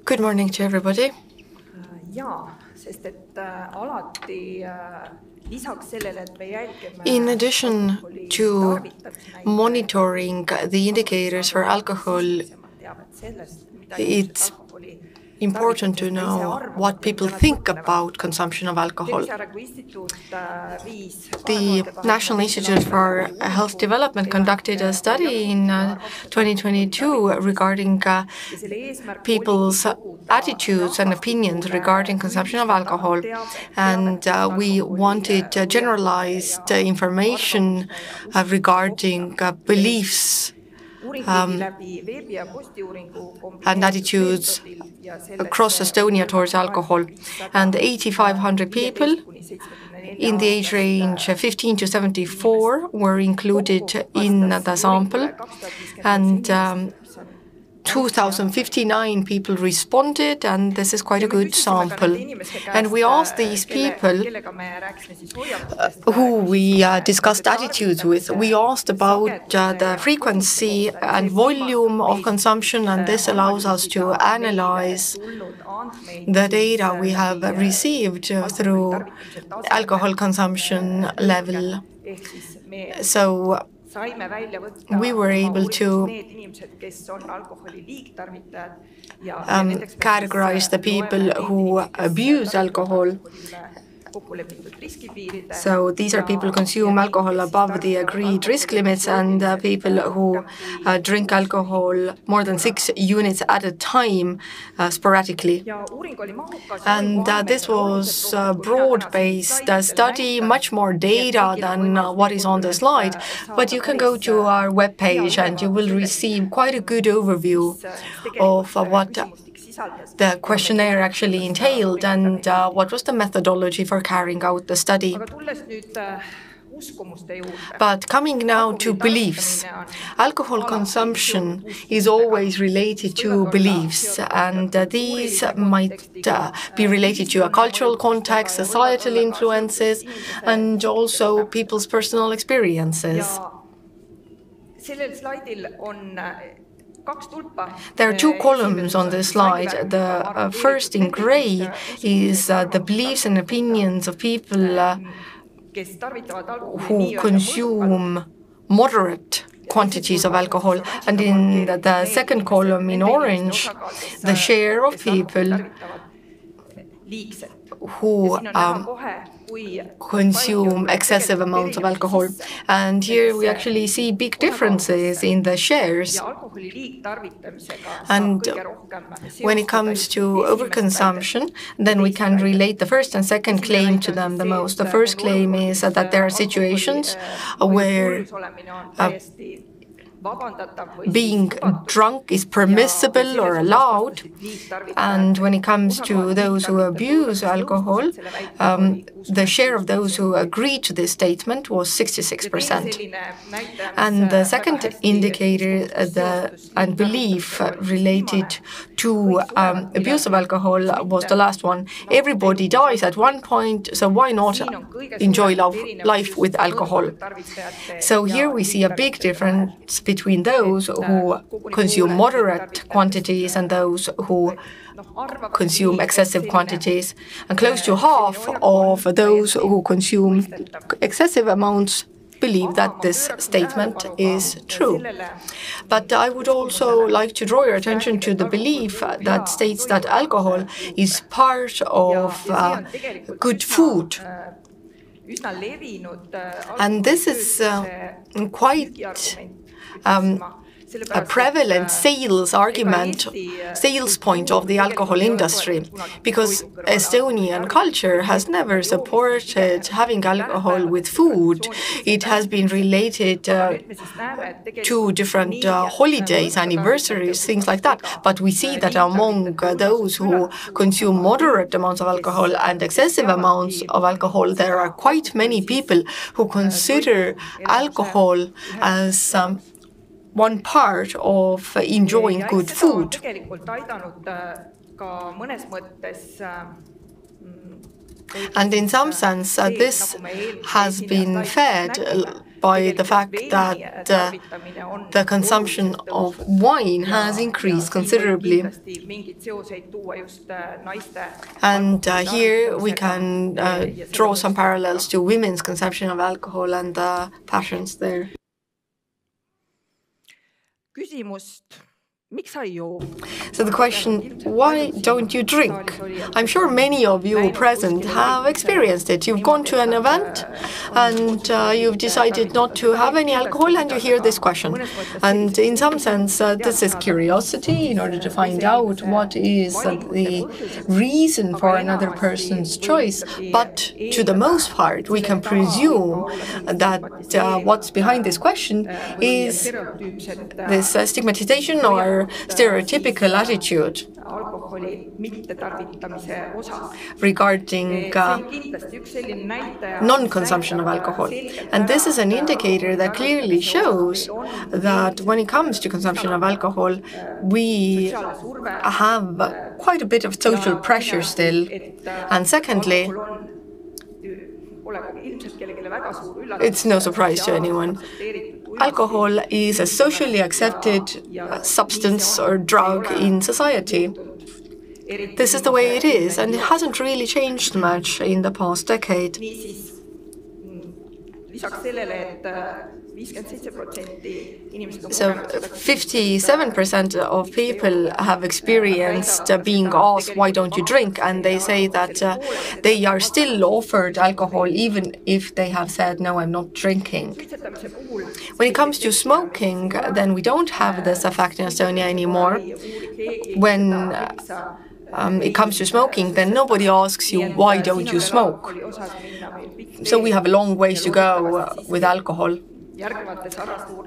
Good morning to everybody. In addition to monitoring the indicators for alcohol, it's important to know what people think about consumption of alcohol. The National Institute for Health Development conducted a study in 2022 regarding people's attitudes and opinions regarding consumption of alcohol. And we wanted generalized information regarding beliefs and attitudes across Estonia towards alcohol. And 8,500 people in the age range 15 to 74 were included in the sample, and 2,059 people responded, and this is quite a good sample. And we asked these people who we discussed attitudes with. We asked about the frequency and volume of consumption, and this allows us to analyze the data we have received through alcohol consumption level. So we were able to categorize the people who abuse alcohol. So these are people who consume alcohol above the agreed risk limits, and people who drink alcohol more than 6 units at a time sporadically. And this was a broad-based study, much more data than what is on the slide. But you can go to our webpage and you will receive quite a good overview of what the questionnaire actually entailed and what was the methodology for carrying out the study. But coming now to beliefs, alcohol consumption is always related to beliefs, and these might be related to a cultural context, societal influences, and also people's personal experiences. There are 2 columns on this slide. The first in gray is the beliefs and opinions of people who consume moderate quantities of alcohol. And in the second column in orange, the share of people who consume excessive amounts of alcohol. And here we actually see big differences in the shares. And when it comes to overconsumption, then we can relate the first and second claim to them the most. The first claim is that there are situations where being drunk is permissible or allowed, and when it comes to those who abuse alcohol, the share of those who agreed to this statement was 66%. And the second indicator and belief related to abuse of alcohol was the last one. Everybody dies at one point, so why not enjoy life with alcohol? So here we see a big difference between those who consume moderate quantities and those who consume excessive quantities. And close to half of those who consume excessive amounts believe that this statement is true. But I would also like to draw your attention to the belief that states that alcohol is part of good food. And this is quite a prevalent sales point of the alcohol industry, because Estonian culture has never supported having alcohol with food. It has been related to different holidays, anniversaries, things like that. But we see that among those who consume moderate amounts of alcohol and excessive amounts of alcohol, there are quite many people who consider alcohol as one part of enjoying good food. And in some sense, this has been fed by the fact that the consumption of wine has increased considerably. And here we can draw some parallels to women's consumption of alcohol and the passions there. So the question, why don't you drink? I'm sure many of you present have experienced it. You've gone to an event and you've decided not to have any alcohol and you hear this question. And in some sense, this is curiosity in order to find out what is the reason for another person's choice. But to the most part, we can presume that what's behind this question is this stigmatization or stereotypical attitude regarding non-consumption of alcohol. And this is an indicator that clearly shows that when it comes to consumption of alcohol, we have quite a bit of social pressure still. And secondly, it's no surprise to anyone. Alcohol is a socially accepted substance or drug in society. This is the way it is, and it hasn't really changed much in the past decade. So 57% of people have experienced being asked, why don't you drink? And they say that they are still offered alcohol even if they have said, no, I'm not drinking. When it comes to smoking, then we don't have this effect in Estonia anymore. When it comes to smoking, then nobody asks you, why don't you smoke? So we have a long ways to go with alcohol.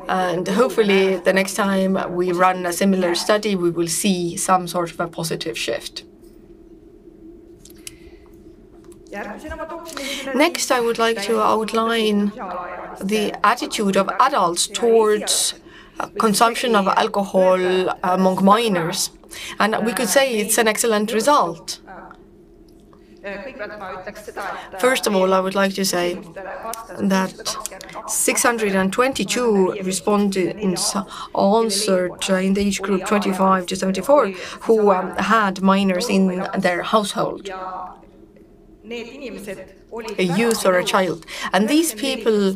And hopefully the next time we run a similar study, we will see some sort of a positive shift. Next, I would like to outline the attitude of adults towards consumption of alcohol among minors. And we could say it's an excellent result. First of all, I would like to say that 622 respondents answered in the age group 25 to 74 who had minors in their household, a youth or a child. And these people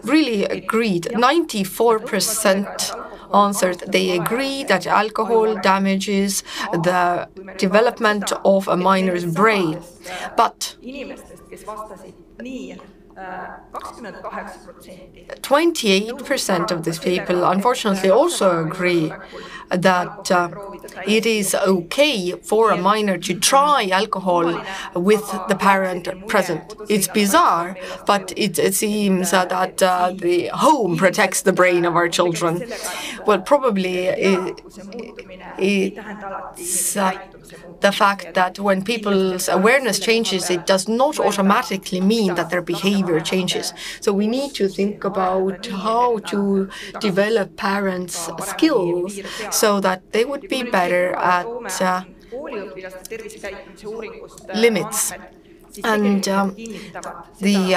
really agreed. 94% answered they agree that alcohol damages the development of a minor's brain. But 28% of these people unfortunately also agree that it is okay for a minor to try alcohol with the parent present. It's bizarre, but it seems that the home protects the brain of our children. Well, probably it's the fact that when people's awareness changes, it does not automatically mean that their behavior changes. So we need to think about how to develop parents' skills so that they would be better at limits. And the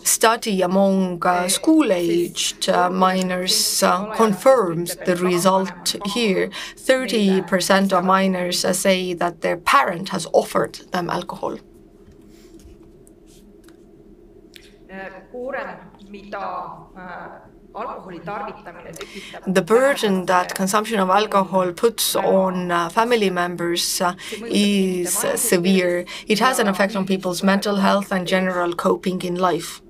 study among school-aged minors confirms the result here. 30% of minors say that their parent has offered them alcohol. The burden that consumption of alcohol puts on family members is severe. It has an effect on people's mental health and general coping in life.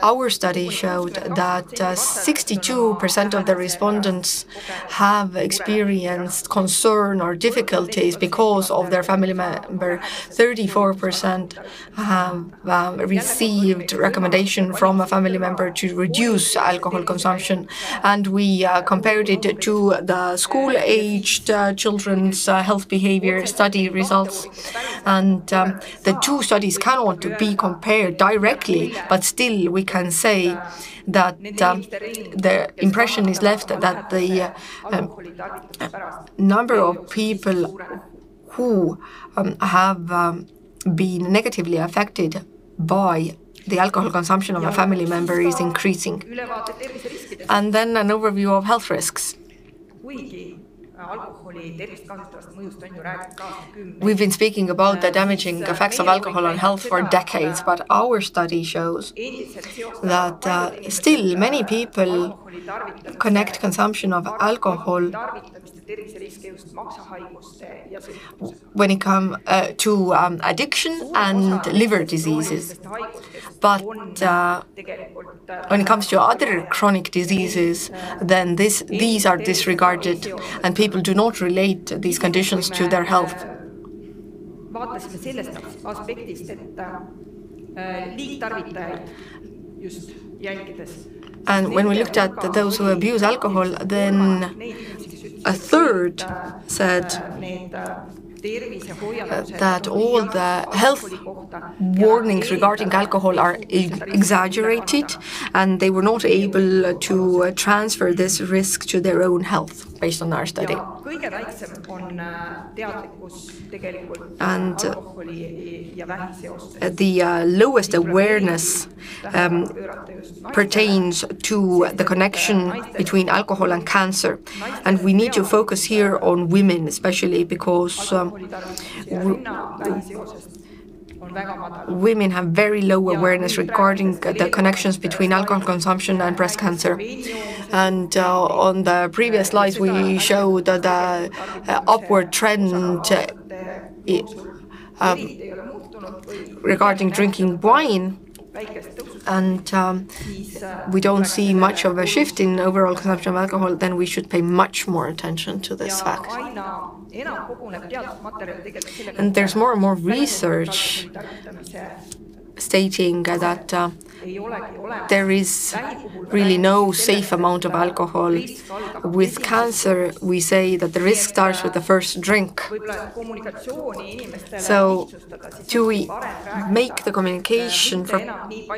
Our study showed that 62% of the respondents have experienced concern or difficulties because of their family member. 34% have received recommendation from a family member to reduce alcohol consumption. And we compared it to the school-aged children's health behavior study results. And the two studies cannot be compared directly, but still we can say that the impression is left that the number of people who have been negatively affected by the alcohol consumption of a family member is increasing. And then an overview of health risks. We've been speaking about the damaging effects of alcohol on health for decades, but our study shows that still many people connect consumption of alcohol when it comes to addiction and liver diseases. But when it comes to other chronic diseases, then these are disregarded and people do not relate these conditions to their health. And when we looked at those who abuse alcohol, then a third said that all the health warnings regarding alcohol are exaggerated, and they were not able to transfer this risk to their own health based on our study. And the lowest awareness pertains to the connection between alcohol and cancer. And we need to focus here on women, especially because women have very low awareness regarding the connections between alcohol consumption and breast cancer. And on the previous slides, we showed the upward trend regarding drinking wine. And we don't see much of a shift in overall consumption of alcohol, then we should pay much more attention to this fact. And there's more and more research stating that there is really no safe amount of alcohol. With cancer, we say that the risk starts with the first drink. So to make the communication for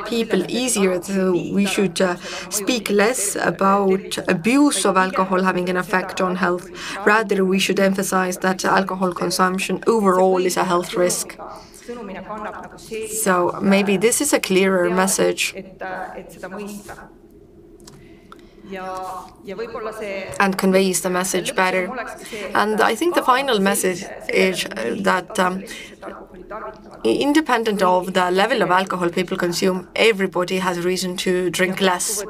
people easier, so we should speak less about abuse of alcohol having an effect on health. Rather, we should emphasize that alcohol consumption overall is a health risk. So maybe this is a clearer message. And conveys the message better. And I think the final message is that independent of the level of alcohol people consume, everybody has reason to drink less.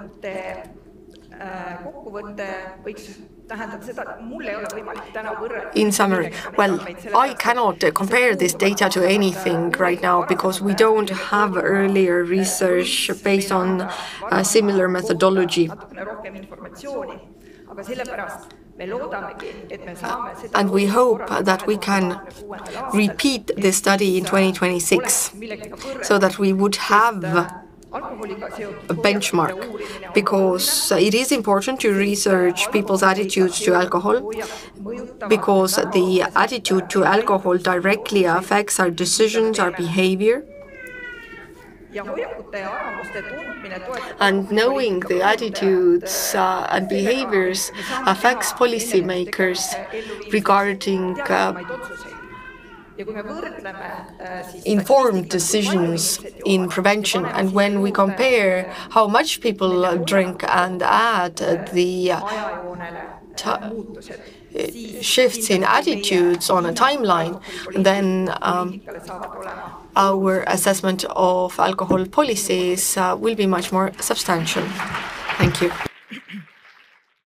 In summary, well, I cannot compare this data to anything right now because we don't have earlier research based on a similar methodology. And we hope that we can repeat this study in 2026 so that we would have a benchmark, because it is important to research people's attitudes to alcohol, because the attitude to alcohol directly affects our decisions, our behavior. And knowing the attitudes and behaviors affects policymakers regarding informed decisions in prevention. And when we compare how much people drink and add the shifts in attitudes on a timeline, then our assessment of alcohol policies will be much more substantial. Thank you.